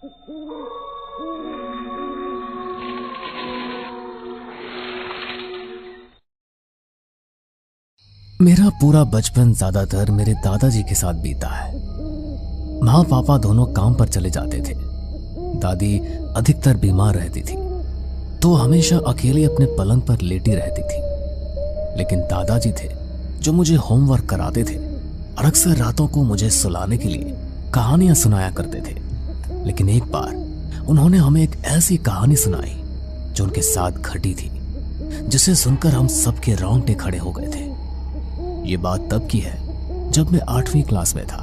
मेरा पूरा बचपन ज्यादातर मेरे दादाजी के साथ बीता है। माँ पापा दोनों काम पर चले जाते थे। दादी अधिकतर बीमार रहती थी तो हमेशा अकेले अपने पलंग पर लेटी रहती थी। लेकिन दादाजी थे जो मुझे होमवर्क कराते थे और अक्सर रातों को मुझे सुलाने के लिए कहानियां सुनाया करते थे। लेकिन एक बार उन्होंने हमें एक ऐसी कहानी सुनाई जो उनके साथ घटी थी, जिसे सुनकर हम सबके रोंगटे खड़े हो गए थे। ये बात तब की है जब मैं 8वीं क्लास में था।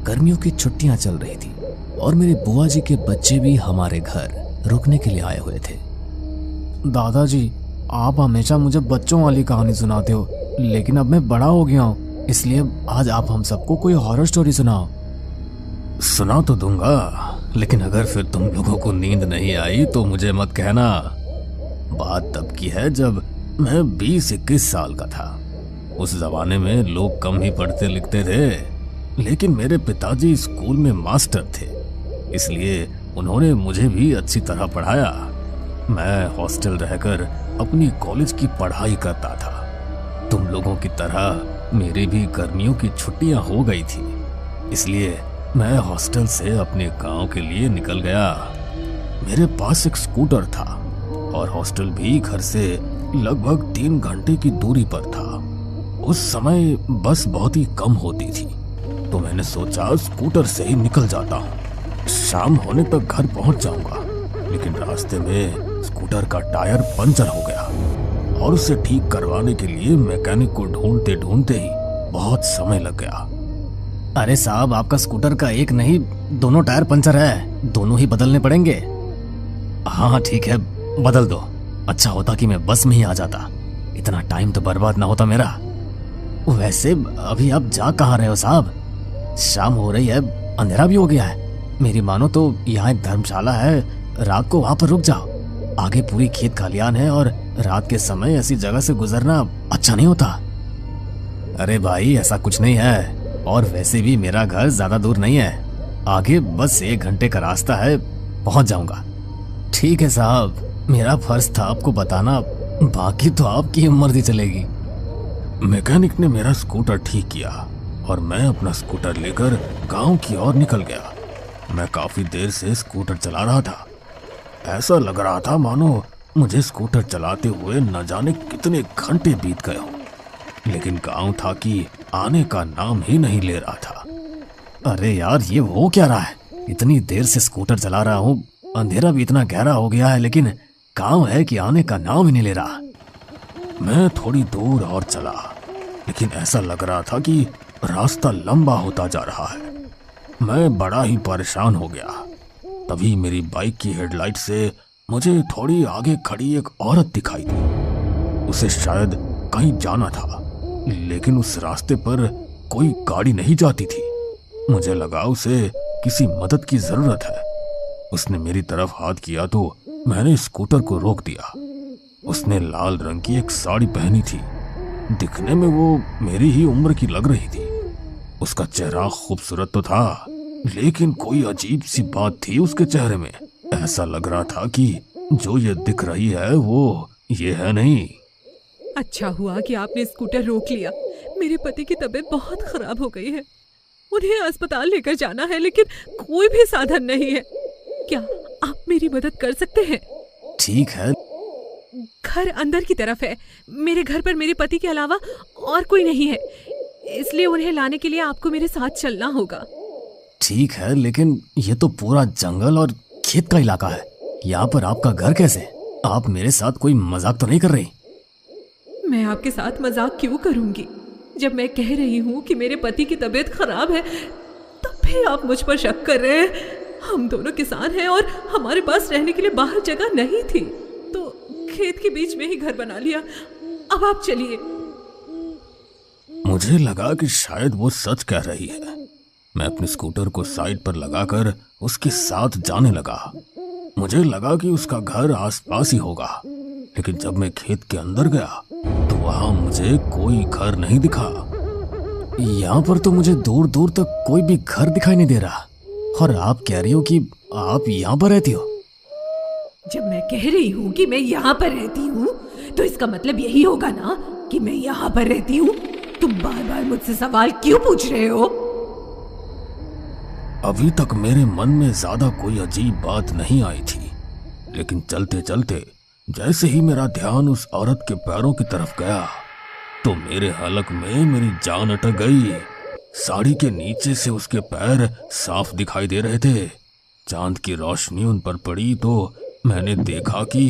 गर्मियों की छुट्टियां चल रही थी और मेरे बुआ जी के बच्चे भी हमारे घर रुकने के लिए आए हुए थे। दादाजी, आप हमेशा मुझे बच्चों वाली कहानी सुनाते हो, लेकिन अब मैं बड़ा हो गया हूँ, इसलिए आज आप हम सबको कोई हॉरर स्टोरी सुनाओ। सुना तो दूंगा, लेकिन अगर फिर तुम लोगों को नींद नहीं आई तो मुझे मत कहना। बात तब की है जब मैं 20-21 साल का था। उस जमाने में लोग कम ही पढ़ते लिखते थे, लेकिन मेरे पिताजी स्कूल में मास्टर थे, इसलिए उन्होंने मुझे भी अच्छी तरह पढ़ाया। मैं हॉस्टल रहकर अपनी कॉलेज की पढ़ाई करता था। तुम लोगों की तरह मेरी भी गर्मियों की छुट्टियां हो गई थी, इसलिए मैं हॉस्टल से अपने गांव के लिए निकल गया। मेरे पास एक स्कूटर था और हॉस्टल भी घर से लगभग 3 घंटे की दूरी पर था। उस समय बस बहुत ही कम होती थी, तो मैंने सोचा स्कूटर से ही निकल जाता हूँ, शाम होने तक घर पहुँच जाऊंगा। लेकिन रास्ते में स्कूटर का टायर पंचर हो गया और उसे ठीक करवाने के लिए मैकेनिक को ढूंढते ढूंढते ही बहुत समय लग गया। अरे साहब, आपका स्कूटर का एक नहीं 2 टायर पंचर है, दोनों ही बदलने पड़ेंगे। हाँ ठीक है, बदल दो। अच्छा होता कि मैं बस में ही आ जाता, इतना टाइम तो बर्बाद ना होता मेरा। वैसे अभी आप जा कहाँ रहे हो साहब? शाम हो रही है, अंधेरा भी हो गया है। मेरी मानो तो यहाँ एक धर्मशाला है, रात को वहां पर रुक जाओ। आगे पूरी खेत खलियान है और रात के समय ऐसी जगह से गुजरना अच्छा नहीं होता। अरे भाई, ऐसा कुछ नहीं है, और वैसे भी मेरा घर ज्यादा दूर नहीं है, आगे बस 1 घंटे का रास्ता है, पहुंच जाऊंगा। ठीक है साहब, मेरा फर्ज था आपको बताना, बाकी तो आपकी मर्जी चलेगी। मैकेनिक ने मेरा स्कूटर ठीक किया और मैं अपना स्कूटर लेकर गांव की ओर निकल गया। मैं काफी देर से स्कूटर चला रहा था। ऐसा लग रहा था मानो मुझे स्कूटर चलाते हुए न जाने कितने घंटे बीत गए हों, लेकिन गांव था कि आने का नाम ही नहीं ले रहा था। अरे यार, ये हो क्या रहा है? इतनी देर से स्कूटर चला रहा हूँ, अंधेरा भी इतना गहरा हो गया है, लेकिन गांव है कि आने का नाम ही नहीं ले रहा। मैं थोड़ी दूर और चला, लेकिन ऐसा लग रहा था कि रास्ता लंबा होता जा रहा है। मैं बड़ा ही परेशान हो गया। तभी मेरी बाइक की हेडलाइट से मुझे थोड़ी आगे खड़ी एक औरत दिखाई दी। उसे शायद कहीं जाना था, लेकिन उस रास्ते पर कोई गाड़ी नहीं जाती थी। मुझे लगा उसे किसी मदद की जरूरत है। उसने मेरी तरफ हाथ किया तो मैंने स्कूटर को रोक दिया। उसने लाल रंग की एक साड़ी पहनी थी। दिखने में वो मेरी ही उम्र की लग रही थी। उसका चेहरा खूबसूरत तो था, लेकिन कोई अजीब सी बात थी उसके चेहरे में। ऐसा लग रहा था कि जो ये दिख रही है वो ये है नहीं। अच्छा हुआ कि आपने स्कूटर रोक लिया। मेरे पति की तबीयत बहुत खराब हो गई है, उन्हें अस्पताल लेकर जाना है, लेकिन कोई भी साधन नहीं है। क्या आप मेरी मदद कर सकते हैं? ठीक है। घर अंदर की तरफ है। मेरे घर पर मेरे पति के अलावा और कोई नहीं है, इसलिए उन्हें लाने के लिए आपको मेरे साथ चलना होगा। ठीक है, लेकिन ये तो पूरा जंगल और खेत का इलाका है, यहाँ पर आपका घर कैसे? आप मेरे साथ कोई मजाक तो नहीं कर रही? मैं आपके साथ मजाक क्यों करूंगी? जब मैं कह रही हूँ कि मेरे पति की तबीयत खराब है, तब भी आप मुझ पर शक कर रहे हैं। हम दोनों किसान हैं और हमारे पास रहने के लिए बाहर जगह नहीं थी, तो खेत के बीच में ही घर बना लिया। अब आप चलिए। मुझे लगा कि शायद वो सच कह रही है। मैं अपने स्कूटर को साइड पर लगाकर उसके साथ जाने लगा। मुझे लगा कि उसका घर आसपास ही होगा, लेकिन जब मैं खेत के अंदर गया तो वहां मुझे कोई घर नहीं दिखा। यहाँ पर तो मुझे दूर दूर तक कोई भी घर दिखाई नहीं दे रहा। और आप कह रही हो कि आप यहाँ पर रहती हो? जब मैं कह रही हूँ कि मैं यहाँ पर रहती हूँ तो इसका मतलब यही होगा ना कि मैं यहाँ पर रहती हूँ। तुम बार बार मुझसे सवाल क्यों पूछ रहे हो? अभी तक मेरे मन में ज्यादा कोई अजीब बात नहीं आई थी, लेकिन चलते चलते जैसे ही मेरा ध्यान उस औरत के पैरों की तरफ गया तो मेरे हलक में मेरी जान अटक गई। साड़ी के नीचे से उसके पैर साफ दिखाई दे रहे थे। चांद की रोशनी उन पर पड़ी तो मैंने देखा कि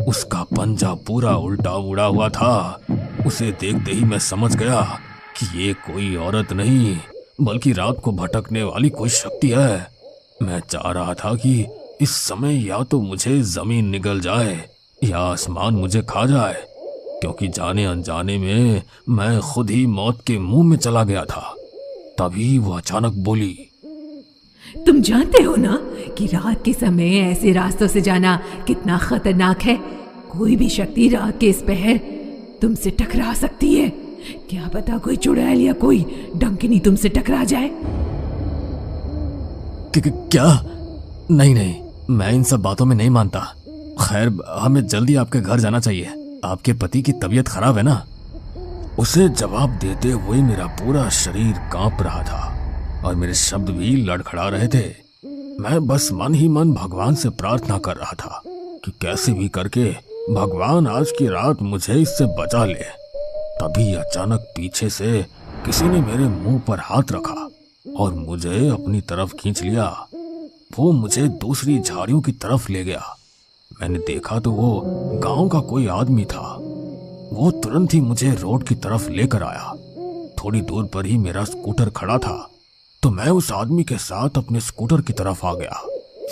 उसका पंजा पूरा उल्टा उड़ा हुआ था। उसे देखते ही मैं समझ गया कि ये कोई औरत नहीं बल्कि रात को भटकने वाली कोई शक्ति है। मैं चाह रहा था कि इस समय या तो मुझे जमीन निगल जाए या आसमान मुझे खा जाए, क्योंकि जाने अनजाने में मैं खुद ही मौत के मुंह में चला गया था। तभी वो अचानक बोली, तुम जानते हो ना कि रात के समय ऐसे रास्तों से जाना कितना खतरनाक है। कोई भी शक्ति रात के इस पहर तुमसे टकरा सकती है। क्या पता कोई चुड़ैल या कोई डंकिनी तुमसे टकरा जाए। क्या? नहीं नहीं, मैं इन सब बातों में नहीं मानता। खैर, हमें जल्दी आपके घर जाना चाहिए। आपके पति की तबीयत खराब है ना? उसे जवाब देते हुए मेरा पूरा शरीर कांप रहा था और मेरे शब्द भी लड़खड़ा रहे थे। मैं बस मन ही मन भगवान से प्रार्थना कर रहा था कि कैसे भी करके भगवान आज की रात मुझे इससे बचा ले। तभी अचानक पीछे से किसी ने मेरे मुंह पर हाथ रखा और मुझे अपनी तरफ खींच लिया। वो मुझे दूसरी झाड़ियों की तरफ ले गया। मैंने देखा तो वो गांव का कोई आदमी था। वो तुरंत ही मुझे रोड की तरफ लेकर आया। थोड़ी दूर पर ही मेरा स्कूटर खड़ा था तो मैं उस आदमी के साथ अपने स्कूटर की तरफ आ गया।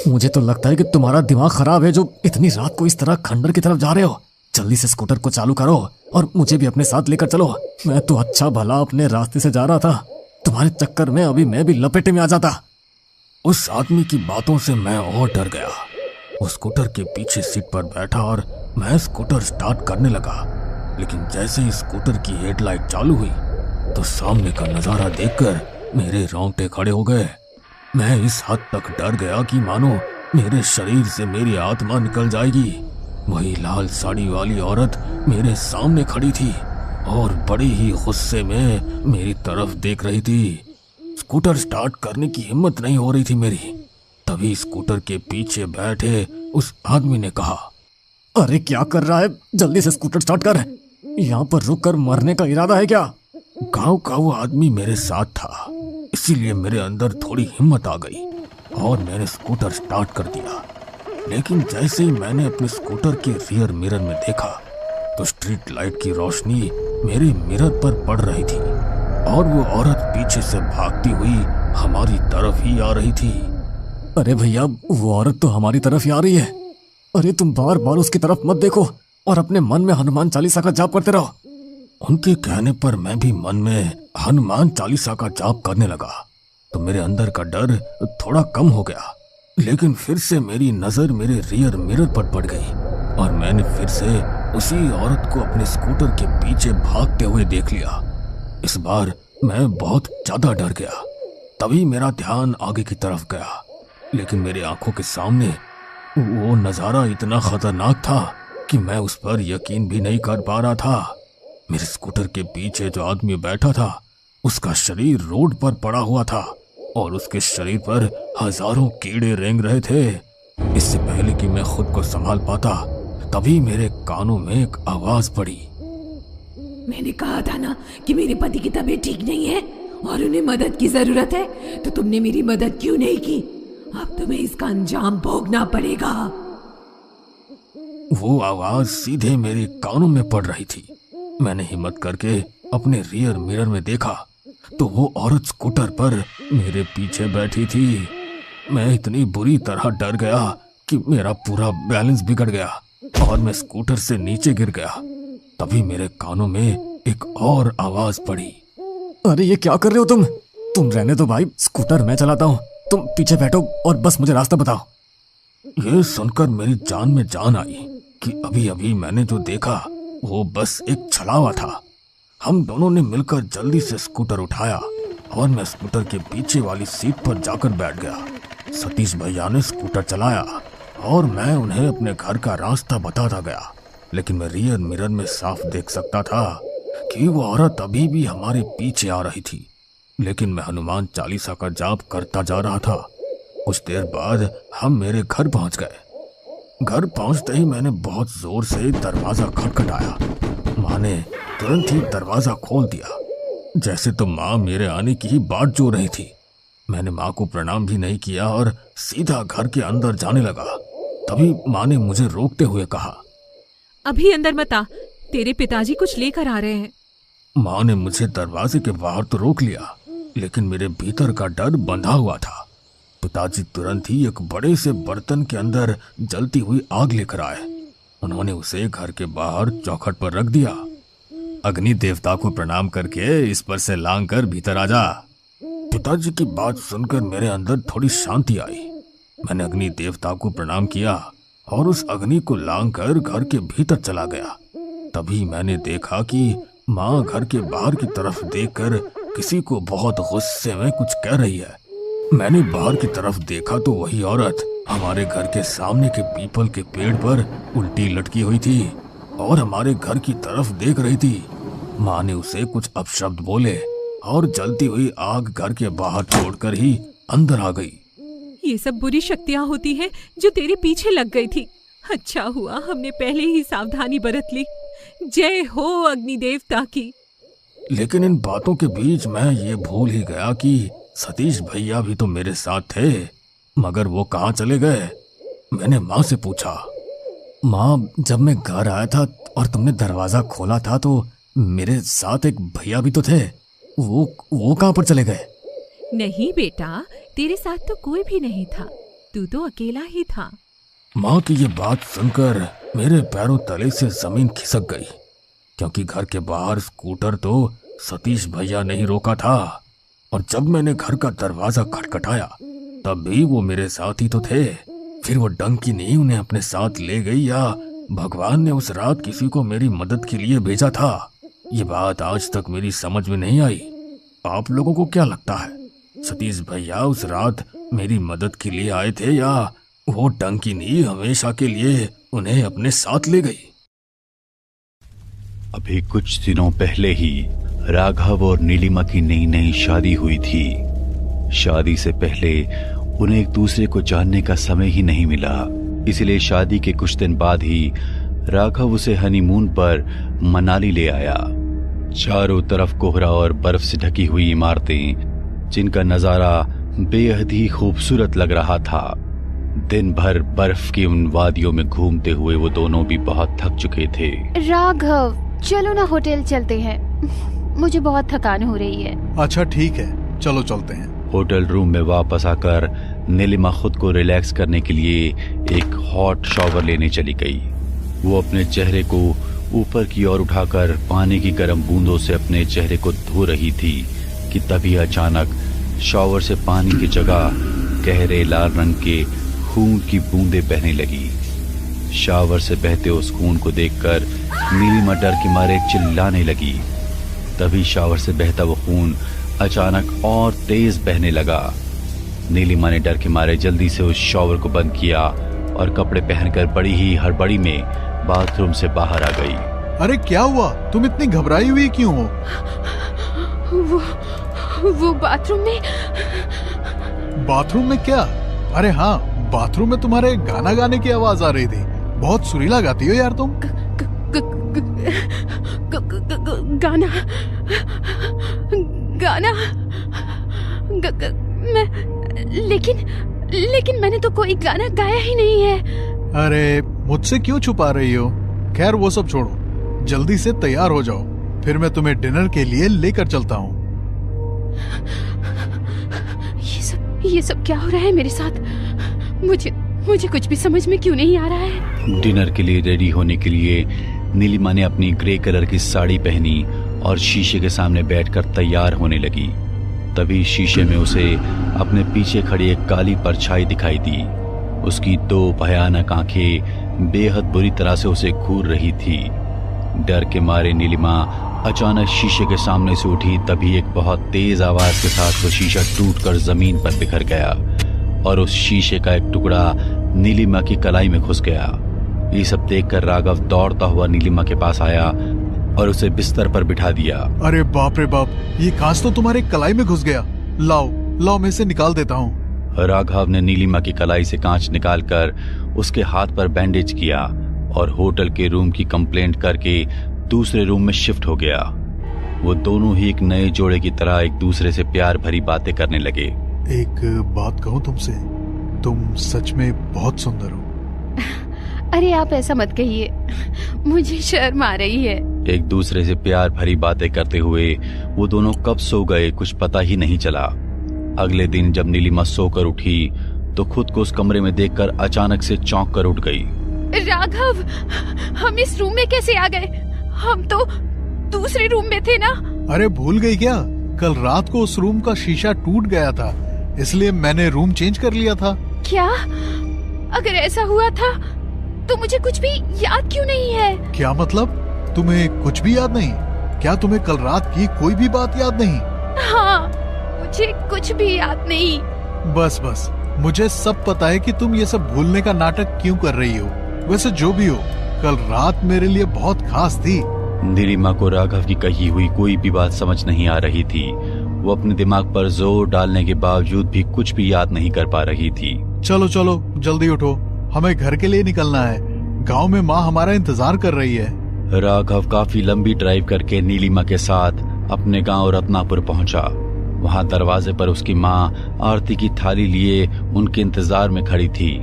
मुझे तो लगता है कि तुम्हारा दिमाग खराब है जो इतनी रात को इस तरह खंडर की तरफ जा रहे हो। जल्दी से स्कूटर को चालू करो और मुझे भी अपने साथ लेकर चलो। मैं तो अच्छा भला अपने रास्ते से जा रहा था, तुम्हारे चक्कर में अभी मैं भी लपेटे में आ जाता। उस आदमी की बातों से मैं और डर गया। वो स्कूटर के पीछे सीट पर बैठा और मैं स्कूटर स्टार्ट करने लगा, लेकिन जैसे ही स्कूटर की हेडलाइट चालू हुई तो सामने का नजारा देखकर मेरे रोंगटे खड़े हो गए। मैं इस हद तक डर गया कि मानो मेरे शरीर से मेरी आत्मा निकल जाएगी। वही लाल साड़ी वाली औरत मेरे सामने खड़ी थी और बड़ी ही गुस्से में मेरी तरफ देख रही थी। स्कूटर स्टार्ट करने की हिम्मत नहीं हो रही थी मेरी। तभी स्कूटर के पीछे बैठे उस आदमी ने कहा, अरे क्या कर रहा है? जल्दी से स्कूटर स्टार्ट कर। यहाँ पर रुक कर मरने का इरादा है क्या? गांव का वो आदमी मेरे साथ था, इसीलिए मेरे अंदर थोड़ी हिम्मत आ गई और मैंने स्कूटर स्टार्ट कर दिया। लेकिन जैसे ही मैंने अपने स्कूटर के रियर मिरर में देखा तो स्ट्रीट लाइट की रोशनी मेरे मिरर पर पड़ रही थी और वो औरत पीछे से भागती हुई हमारी तरफ ही आ रही थी। अरे भैया, वो औरत तो हमारी तरफ ही आ रही है। अरे तुम बार बार उसकी तरफ मत देखो और अपने मन में हनुमान चालीसा का जाप करते रहो। उनके कहने पर मैं भी मन में हनुमान चालीसा का जाप करने लगा तो मेरे अंदर का डर थोड़ा कम हो गया। लेकिन फिर से मेरी नजर मेरे रियर मिरर पर पड़ गई और मैंने फिर से उसी औरत को अपने स्कूटर के पीछे भागते हुए देख लिया। इस बार मैं बहुत ज्यादा डर गया। तभी मेरा ध्यान आगे की तरफ गया, लेकिन मेरी आंखों के सामने वो नजारा इतना खतरनाक था कि मैं उस पर यकीन भी नहीं कर पा रहा था। मेरे स्कूटर के पीछे जो आदमी बैठा था उसका शरीर रोड पर पड़ा हुआ था और उसके शरीर पर हजारों कीड़े रेंग रहे थे। इससे पहले कि मैं खुद को संभाल पाता तभी मेरे कानों में एक आवाज पड़ी, मैंने कहा था ना कि मेरे पति की तबीयत ठीक नहीं है और उन्हें मदद की जरूरत है, तो तुमने मेरी मदद क्यों नहीं की? अब तुम्हें इसका अंजाम भोगना पड़ेगा। वो आवाज सीधे मेरे कानों में पड़ रही थी। मैंने हिम्मत करके अपने रियर मिरर में देखा तो वो औरत स्कूटर पर मेरे पीछे बैठी थी। मैं इतनी बुरी तरह डर गया कि मेरा पूरा बैलेंस बिगड़ गया और मैं स्कूटर से नीचे गिर गया। तभी मेरे कानों में एक और आवाज पड़ी, अरे ये क्या कर रहे हो तुम? तुम रहने दो भाई, स्कूटर मैं चलाता हूँ, तुम पीछे बैठो और बस मुझे रास्ता बताओ। ये सुनकर मेरी जान में जान आई कि अभी अभी मैंने जो देखा वो बस एक छलावा था। हम दोनों ने मिलकर जल्दी से स्कूटर उठाया और मैं स्कूटर के पीछे वाली सीट पर जाकर बैठ गया। सतीश भैया ने स्कूटर चलाया और मैं उन्हें अपने घर का रास्ता बताता गया, लेकिन मैं रियर मिरर में साफ देख सकता था कि वो औरत अभी भी हमारे पीछे आ रही थी। लेकिन मैं हनुमान चालीसा का जाप करता जा रहा था। कुछ देर बाद हम मेरे घर पहुंच गए। घर पहुंचते ही मैंने बहुत जोर से दरवाजा खटखटाया। माँ ने तुरंत ही दरवाजा खोल दिया, जैसे तो माँ मेरे आने की ही बाट जोह रही थी। मैंने माँ को प्रणाम भी नहीं किया और सीधा घर के अंदर जाने लगा। तभी माँ ने मुझे रोकते हुए कहा, अभी अंदर मत आ, तेरे पिताजी कुछ लेकर आ रहे हैं। माँ ने मुझे दरवाजे के बाहर तो रोक लिया, लेकिन मेरे भीतर का डर बंधा हुआ था। पिताजी तुरंत ही एक बड़े से बर्तन के अंदर जलती हुई आग लेकर आए। उन्होंने उसे घर के बाहर चौखट पर रख दिया। अग्नि देवता को प्रणाम करके इस पर से लांग कर भीतर आ जा। पिताजी की बात सुनकर मेरे अंदर थोड़ी शांति आई। मैंने अग्नि देवता को प्रणाम किया और उस अग्नि को लांग कर घर के भीतर चला गया। तभी मैंने देखा कि माँ घर के बाहर की तरफ देखकर किसी को बहुत गुस्से में कुछ कह रही है। मैंने बाहर की तरफ देखा तो वही औरत हमारे घर के सामने के पीपल के पेड़ पर उल्टी लटकी हुई थी और हमारे घर की तरफ देख रही थी। माँ ने उसे कुछ अपशब्द बोले और जलती हुई आग घर के बाहर छोड़कर ही अंदर आ गई। ये सब बुरी शक्तियाँ होती हैं जो तेरे पीछे लग गई थी। अच्छा हुआ हमने पहले ही सावधानी बरत ली। जय हो अग्नि देवता की। लेकिन इन बातों के बीच मैं ये भूल ही गया कि सतीश भैया भी तो मेरे साथ थे, मगर वो कहाँ चले गए। मैंने माँ से पूछा, माँ जब मैं घर आया था और तुमने दरवाजा खोला था तो मेरे साथ एक भैया भी तो थे, वो कहाँ पर चले गए। नहीं बेटा, तेरे साथ तो कोई भी नहीं था, तू तो अकेला ही था। माँ की ये बात सुनकर मेरे पैरों तले से जमीन खिसक गई, क्योंकि घर के बाहर स्कूटर तो सतीश भैया ने ही रोका था और जब मैंने घर का दरवाजा खटखटाया तब भी वो मेरे साथ ही तो थे। फिर वो डंकी नहीं उन्हें अपने साथ ले गई या भगवान ने उस रात किसी को मेरी मदद के लिए भेजा था, ये बात आज तक मेरी समझ में नहीं आई। आप लोगों को क्या लगता है, सतीश भैया उस रात मेरी मदद के लिए आए थे या वो डंकिनी हमेशा के लिए उन्हें अपने साथ ले गई। अभी कुछ दिनों पहले ही राघव और नीलिमा की नई नई शादी हुई थी। शादी से पहले उन्हें एक दूसरे को जानने का समय ही नहीं मिला, इसलिए शादी के कुछ दिन बाद ही राघव उसे हनीमून पर मनाली ले आया। चारों तरफ कोहरा और बर्फ से ढकी हुई इमारतें, जिनका नजारा बेहद ही खूबसूरत लग रहा था। दिन भर बर्फ की उन वादियों में घूमते हुए वो दोनों भी बहुत थक चुके थे। राघव चलो ना होटल चलते हैं, मुझे बहुत थकान हो रही है। अच्छा ठीक है, चलो चलते हैं। होटल रूम में वापस आकर नीलिमा खुद को रिलैक्स करने के लिए एक हॉट शॉवर लेने चली गई। वो अपने चेहरे को ऊपर की ओर उठाकर पानी की गर्म बूंदों से अपने चेहरे को धो रही थी कि तभी अचानक शॉवर से पानी की जगह गहरे लाल रंग के खून की बूंदें बहने लगी। शॉवर से बहते उस खून को देखकर नीलिमा डर के मारे चिल्लाने लगी। तभी शॉवर से बहता वो खून अचानक और तेज बहने लगा। नीलिमा ने डर के मारे जल्दी से उस शॉवर को बंद किया और कपड़े पहनकर बड़ी ही हड़बड़ी में बाथरूम से बाहर आ गई। अरे क्या हुआ, तुम इतनी घबराई हुई क्यों हो? वो बाथरूम में। बाथरूम में क्या? अरे हाँ, बाथरूम में तुम्हारे गाना गाने की आवाज आ रही थी। बहुत सुरीला गाती हो यार तुम। गाना गाना लेकिन मैंने तो कोई गाना गाया ही नहीं है। अरे मुझसे क्यों छुपा रही हो? खैर वो सब छोड़ो, जल्दी से तैयार हो जाओ, फिर मैं तुम्हें डिनर के लिए लेकर चलता हूँ। ये सब क्या हो रहा है मेरे साथ? मुझे कुछ भी समझ में क्यों नहीं आ रहा है। डिनर के लिए रेडी होने के लिए नीलिमा ने अपनी ग्रे कलर की साड़ी पहनी और शीशे के सामने बैठकर तैयार होने लगी। तभी शीशे में उसे अपने पीछे खड़ी एक काली परछाई दिखाई दी। उसकी दो भयानक आंखें बेहद बुरी तरह से उसे घूर रही थी। डर के मारे नीलिमा अचानक शीशे के सामने से उठी। तभी एक बहुत तेज आवाज के साथ वो शीशा टूटकर जमीन पर बिखर गया और उस शीशे का एक टुकड़ा नीलिमा की कलाई में घुस गया। ये सब देखकर राघव दौड़ता हुआ नीलिमा के पास आया और उसे बिस्तर पर बिठा दिया। अरे बाप रे बाप, ये कांच तो तुम्हारे कलाई में घुस गया। लाओ लाओ, मैं इसे निकाल देता हूँ। राघव ने नीलिमा की कलाई से कांच निकालकर उसके हाथ पर बैंडेज किया और होटल के रूम की कंप्लेंट करके दूसरे रूम में शिफ्ट हो गया। वो दोनों ही एक नए जोड़े की तरह एक दूसरे से प्यार भरी बातें करने लगे। एक बात कहूँ तुमसे, तुम सच में बहुत सुंदर हो। अरे आप ऐसा मत कहिए, मुझे शर्म आ रही है। एक दूसरे से प्यार भरी बातें करते हुए वो दोनों कब सो गए कुछ पता ही नहीं चला। अगले दिन जब नीलिमा सोकर उठी तो खुद को उस कमरे में देखकर अचानक से चौंक कर उठ गई। राघव, हम इस रूम में कैसे आ गए? हम तो दूसरे रूम में थे ना। अरे भूल गई क्या? कल रात को उस रूम का शीशा टूट गया था, इसलिए मैंने रूम चेंज कर लिया था। क्या? अगर ऐसा हुआ था तो मुझे कुछ भी याद क्यों नहीं है? क्या मतलब? तुम्हें कुछ भी याद नहीं? क्या तुम्हें कल रात की कोई भी बात याद नहीं? हाँ, मुझे कुछ भी याद नहीं। बस बस, मुझे सब पता है कि तुम ये सब भूलने का नाटक क्यों कर रही हो। वैसे जो भी हो, कल रात मेरे लिए बहुत खास थी। नीलिमा को राघव की कही हुई कोई भी बात समझ नहीं आ रही थी। वो अपने दिमाग पर जोर डालने के बावजूद भी कुछ भी याद नहीं कर पा रही थी। चलो चलो जल्दी उठो, हमें घर के लिए निकलना है। गांव में माँ हमारा इंतजार कर रही है। राघव काफी लंबी ड्राइव करके नीलिमा के साथ अपने गांव रत्नापुर पहुंचा। वहां दरवाजे पर उसकी माँ आरती की थाली लिए उनके इंतजार में खड़ी थी।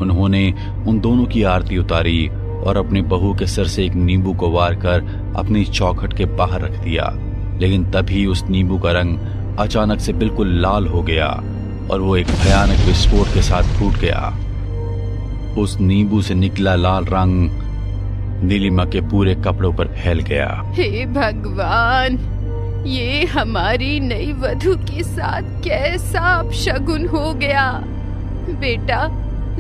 उन्होंने उन दोनों की आरती उतारी और अपनी बहू के सिर से एक नींबू को वार कर अपनी चौखट के बाहर रख दिया। लेकिन तभी उस नींबू का रंग अचानक से बिल्कुल लाल हो गया और वो एक भयानक विस्फोट के साथ फूट गया। उस नींबू से निकला लाल रंग नीलिमा के पूरे कपड़ों पर फैल गया। हे भगवान, ये हमारी नई वधू के साथ कैसा अपशगुन हो गया। बेटा,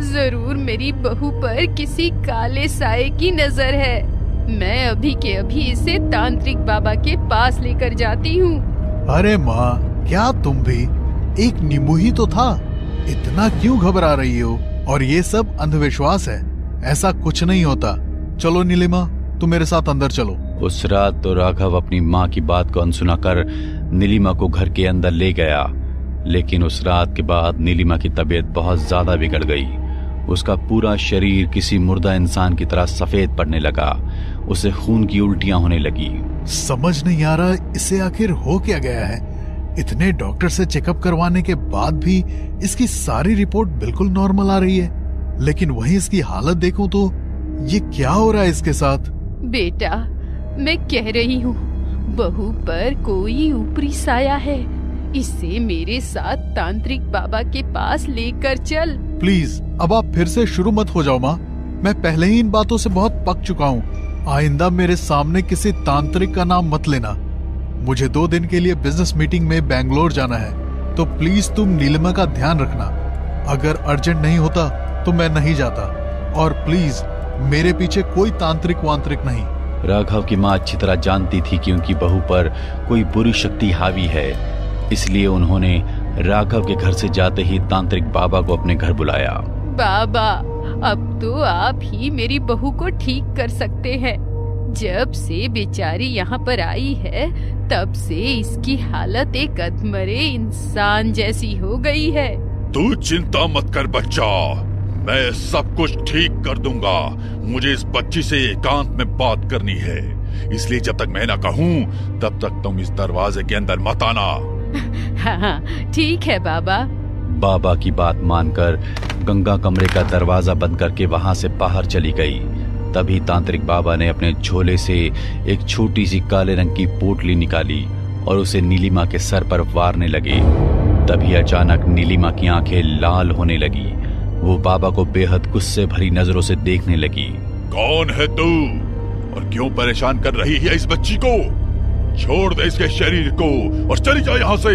जरूर मेरी बहू पर किसी काले साए की नजर है। मैं अभी के अभी इसे तांत्रिक बाबा के पास लेकर जाती हूँ। अरे माँ, क्या तुम भी? एक नींबू ही तो था, इतना क्यों घबरा रही हो? और ये सब अंधविश्वास है, ऐसा कुछ नहीं होता। चलो नीलिमा, तुम मेरे साथ अंदर चलो। उस रात तो राघव अपनी माँ की बात को अनसुना कर नीलिमा को घर के अंदर ले गया। लेकिन उस रात के बाद नीलिमा की तबीयत बहुत ज्यादा बिगड़ गई। उसका पूरा शरीर किसी मुर्दा इंसान की तरह सफेद पड़ने लगा। उसे खून की उल्टियां होने लगी। समझ नहीं आ रहा इसे आखिर हो क्या गया है। इतने डॉक्टर से चेकअप करवाने के बाद भी इसकी सारी रिपोर्ट बिल्कुल नॉर्मल आ रही है, लेकिन वहीं इसकी हालत देखूं तो ये क्या हो रहा है इसके साथ? बेटा, मैं कह रही हूँ, बहू पर कोई ऊपरी साया है। इसे मेरे साथ तांत्रिक बाबा के पास लेकर चल। प्लीज अब आप फिर से शुरू मत हो जाओ माँ। मैं पहले ही इन बातों से बहुत पक चुका हूँ। आइंदा मेरे सामने किसी तांत्रिक का नाम मत लेना। मुझे 2 दिन के लिए बिजनेस मीटिंग में बैंगलोर जाना है, तो प्लीज तुम नीलिमा का ध्यान रखना। अगर अर्जेंट नहीं होता तो मैं नहीं जाता। और प्लीज मेरे पीछे कोई तांत्रिक वांत्रिक नहीं। राघव की माँ अच्छी तरह जानती थी कि उनकी बहू पर कोई बुरी शक्ति हावी है, इसलिए उन्होंने राघव के घर से जाते ही तांत्रिक बाबा को अपने घर बुलाया। बाबा, अब तो आप ही मेरी बहू को ठीक कर सकते हैं। जब से बेचारी यहाँ पर आई है, तब से इसकी हालत एक अधमरे इंसान जैसी हो गई है। तू चिंता मत कर बच्चा, मैं सब कुछ ठीक कर दूंगा। मुझे इस बच्ची से एकांत में बात करनी है, इसलिए जब तक मैं ना कहूँ तब तक तुम इस दरवाजे के अंदर मत आना। हाँ, ठीक है बाबा। बाबा की बात मानकर गंगा कमरे का दरवाजा बंद करके वहां से बाहर चली गई। तभी तांत्रिक बाबा ने अपने झोले से एक छोटी सी काले रंग की पोटली निकाली और उसे नीलिमा के सर पर वारने लगे। तभी अचानक नीलिमा की आंखें लाल होने लगी। वो बाबा को बेहद गुस्से भरी नजरों से देखने लगी। कौन है तू और क्यों परेशान कर रही है इस बच्ची को? छोड़ दे इसके शरीर को और चली जा यहाँ से।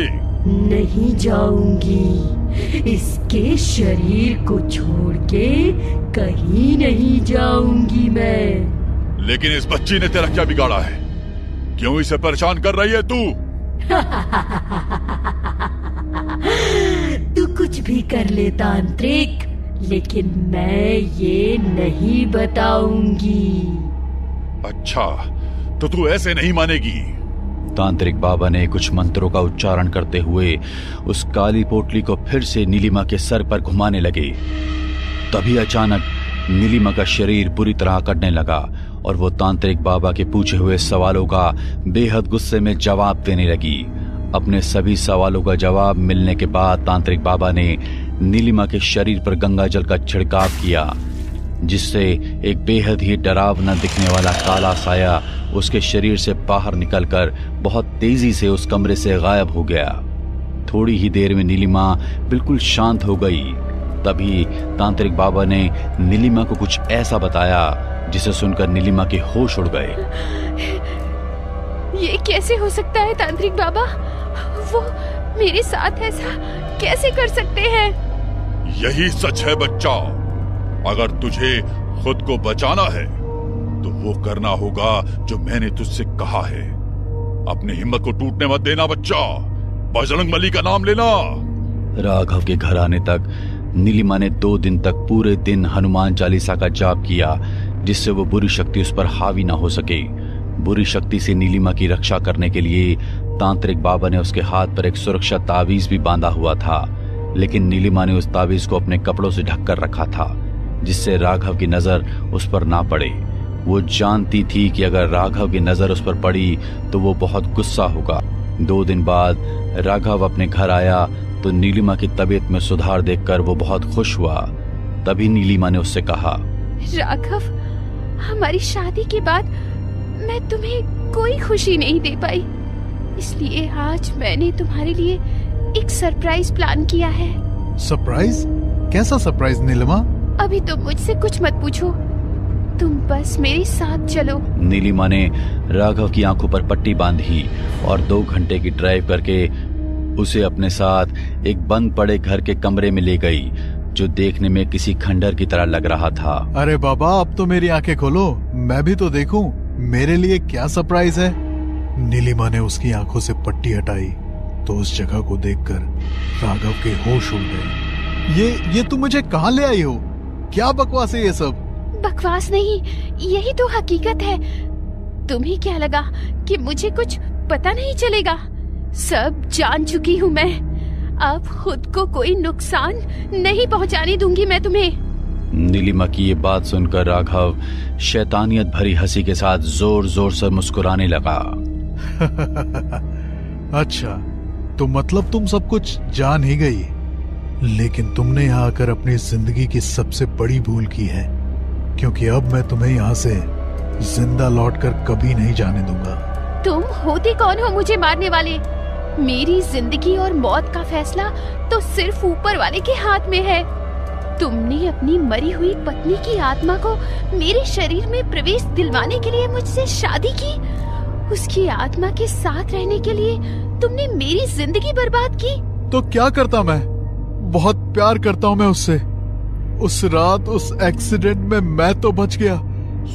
नहीं जाऊंगी, इसके शरीर को छोड़ के कहीं नहीं जाऊंगी मैं। लेकिन इस बच्ची ने तेरा क्या बिगाड़ा है? क्यों इसे परेशान कर रही है तू? तू कुछ भी कर ले तांत्रिक, लेकिन मैं ये नहीं बताऊंगी। अच्छा, तो तू ऐसे नहीं मानेगी। तांत्रिक बाबा ने कुछ मंत्रों का उच्चारण करते हुए उस काली पोटली को फिर से नीलिमा के सर पर घुमाने लगे। तभी अचानक नीलिमा का शरीर बुरी तरह कटने लगा और वो तांत्रिक बाबा के पूछे हुए सवालों का बेहद गुस्से में जवाब देने लगी। अपने सभी सवालों का जवाब मिलने के बाद तांत्रिक बाबा ने नीलिमा के शरीर पर गंगा जल का छिड़काव किया, जिससे एक बेहद ही डरावना दिखने वाला काला साया उसके शरीर से बाहर निकलकर बहुत तेजी से उस कमरे से गायब हो गया। थोड़ी ही देर में नीलिमा बिल्कुल शांत हो गई। तभी तांत्रिक बाबा ने नीलिमा को कुछ ऐसा बताया जिसे सुनकर नीलिमा के होश उड़ गए। ये कैसे हो सकता है तांत्रिक बाबा? वो मेरे साथ ऐसा कैसे कर सकते हैं? यही सच है बच्चा। अगर तुझे खुद को बचाना है तो वो करना होगा जो मैंने तुझसे कहा है। अपनी हिम्मत को टूटने मत देना बच्चा। बजरंगबली का नाम लेना। राघव के घर आने तक नीलिमा ने 2 दिन तक पूरे दिन हनुमान चालीसा का जाप किया, जिससे वो बुरी शक्ति उस पर हावी ना हो सके। बुरी शक्ति से नीलिमा की रक्षा करने के लिए तांत्रिक बाबा ने उसके हाथ पर एक सुरक्षा ताबीज भी बांधा हुआ था, लेकिन नीलिमा ने उस ताबीज को अपने कपड़ों से ढककर रखा था, जिससे राघव की नजर उस पर ना पड़े। वो जानती थी कि अगर राघव की नजर उस पर पड़ी तो वो बहुत गुस्सा होगा। 2 दिन बाद राघव अपने घर आया तो नीलिमा की तबीयत में सुधार देखकर वो बहुत खुश हुआ। तभी नीलिमा ने उससे कहा, राघव, हमारी शादी के बाद मैं तुम्हें कोई खुशी नहीं दे पाई, इसलिए आज मैंने तुम्हारे लिए एक सरप्राइज प्लान किया है। सरप्राइज? कैसा सरप्राइज नीलिमा? अभी तुम मुझसे कुछ मत पूछो, तुम बस मेरे साथ चलो। नीलिमा ने राघव की आंखों पर पट्टी बांधी और 2 घंटे की ड्राइव करके उसे अपने साथ एक बंद पड़े घर के कमरे में ले गई, जो देखने में किसी खंडर की तरह लग रहा था। अरे बाबा, अब तो मेरी आंखें खोलो, मैं भी तो देखूं मेरे लिए क्या सरप्राइज है। नीलिमा ने उसकी आंखों से पट्टी हटाई तो उस जगह को देखकर राघव के होश उड़ गए। ये तुम मुझे कहाँ ले आई हो? क्या बकवास है ये सब? बकवास नहीं, यही तो हकीकत है। तुम्हें क्या लगा कि मुझे कुछ पता नहीं चलेगा? सब जान चुकी हूँ मैं। अब खुद को कोई नुकसान नहीं पहुँचाने दूंगी मैं तुम्हें। नीलिमा की ये बात सुनकर राघव शैतानियत भरी हंसी के साथ जोर जोर से मुस्कुराने लगा। अच्छा, तो मतलब तुम सब कुछ जान ही गई, लेकिन तुमने यहाँ आकर अपनी जिंदगी की सबसे बड़ी भूल की है, क्योंकि अब मैं तुम्हें यहाँ से जिंदा लौटकर कभी नहीं जाने दूंगा। तुम होते कौन हो मुझे मारने वाले? मेरी जिंदगी और मौत का फैसला तो सिर्फ ऊपर वाले के हाथ में है। तुमने अपनी मरी हुई पत्नी की आत्मा को मेरे शरीर में प्रवेश दिलवाने के लिए मुझसे शादी की। उसकी आत्मा के साथ रहने के लिए तुमने मेरी जिंदगी बर्बाद की। तो क्या करता मैं? बहुत प्यार करता हूँ मैं उससे। उस रात उस एक्सीडेंट में मैं तो बच गया,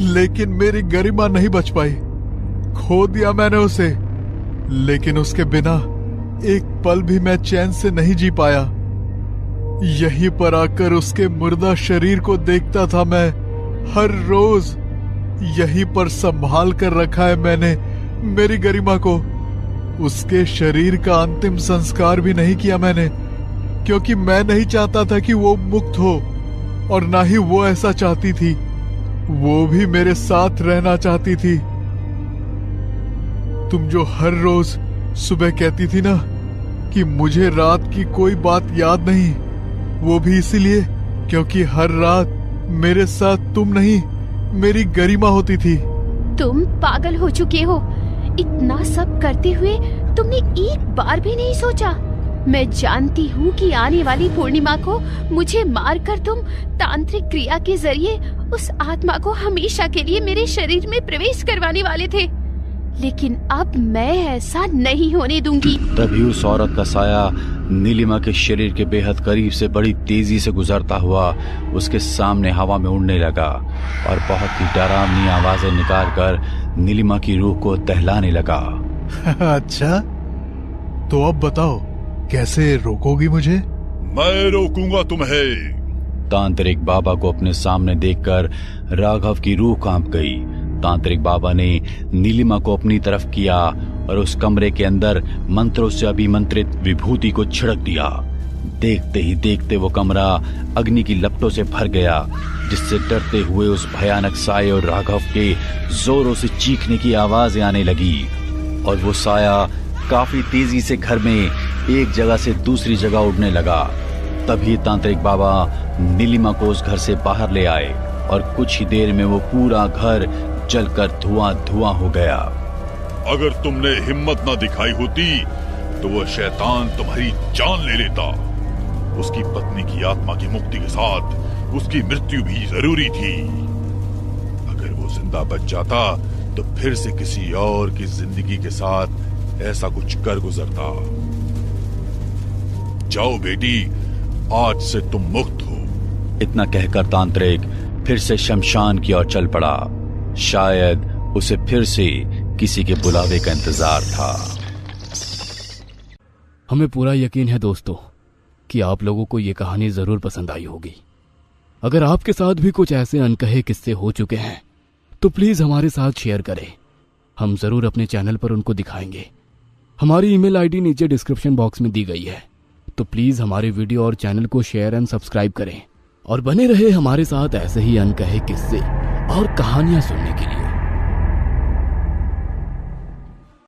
लेकिन मेरी गरिमा नहीं बच पाई। खो दिया मैंने उसे, लेकिन उसके बिना एक पल भी मैं चैन से नहीं जी पाया। यहीं पर आकर उसके मुर्दा शरीर को देखता था मैं हर रोज। यहीं पर संभाल कर रखा है मैंने मेरी गरिमा को। उसके शरीर का अंतिम संस्कार भी नहीं किया मैंने, क्योंकि मैं नहीं चाहता था कि वो मुक्त हो, और ना ही वो ऐसा चाहती थी। वो भी मेरे साथ रहना चाहती थी। तुम जो हर रोज सुबह कहती थी ना कि मुझे रात की कोई बात याद नहीं, वो भी इसीलिए क्योंकि हर रात मेरे साथ तुम नहीं, मेरी गरिमा होती थी। तुम पागल हो चुके हो। इतना सब करते हुए तुमने एक बार भी नहीं सोचा? मैं जानती हूँ कि आने वाली पूर्णिमा को मुझे मारकर तुम तांत्रिक क्रिया के जरिए उस आत्मा को हमेशा के लिए मेरे शरीर में प्रवेश करवाने वाले थे, लेकिन अब मैं ऐसा नहीं होने दूंगी। तभी उस औरत का साया नीलिमा के शरीर के बेहद करीब से बड़ी तेजी से गुजरता हुआ उसके सामने हवा में उड़ने लगा और बहुत ही डरावनी आवाजें निकालकर नीलिमा की रूह को दहलाने लगा। अच्छा, तो अब बताओ कैसे रोकोगी मुझे? मैं रोकूंगा तुम्हें। तांत्रिक बाबा को अपने सामने देखकर राघव की रूह कांप गई। तांत्रिक बाबा ने नीलिमा को अपनी तरफ किया और उस कमरे के अंदर मंत्रों से अभिमंत्रित विभूति को छिड़क दिया। देखते ही देखते वो कमरा अग्नि की लपटों से भर गया, जिससे डरते हुए उस भयानक साये और राघव के जोरों से चीखने की आवाजें आने लगी। और वो साया काफी तेजी से घर में एक जगह से दूसरी जगह उड़ने लगा। तभी तांत्रिक बाबा नीलिमा को उस घर से बाहर ले आए और कुछ ही देर में वो पूरा घर जलकर धुआं धुआं हो गया। अगर तुमने हिम्मत न दिखाई होती तो वो शैतान तुम्हारी जान ले लेता। उसकी पत्नी की आत्मा की मुक्ति के साथ उसकी मृत्यु भी जरूरी थी। अगर वो जिंदा बच जाता तो फिर से किसी और की जिंदगी के साथ ऐसा कुछ कर गुजरता। जाओ बेटी, आज से तुम मुक्त हो। इतना कहकर तांत्रिक फिर से शमशान की ओर चल पड़ा। शायद उसे फिर से किसी के बुलावे का इंतजार था। हमें पूरा यकीन है दोस्तों कि आप लोगों को ये कहानी जरूर पसंद आई होगी। अगर आपके साथ भी कुछ ऐसे अनकहे किस्से हो चुके हैं तो प्लीज हमारे साथ शेयर करें। हम जरूर अपने चैनल पर उनको दिखाएंगे। हमारी ईमेल आईडी नीचे डिस्क्रिप्शन बॉक्स में दी गई है, तो प्लीज हमारे वीडियो और चैनल को शेयर एंड सब्सक्राइब करें और बने रहे हमारे साथ ऐसे ही अनकहे किस्से और कहानियां सुनने के लिए।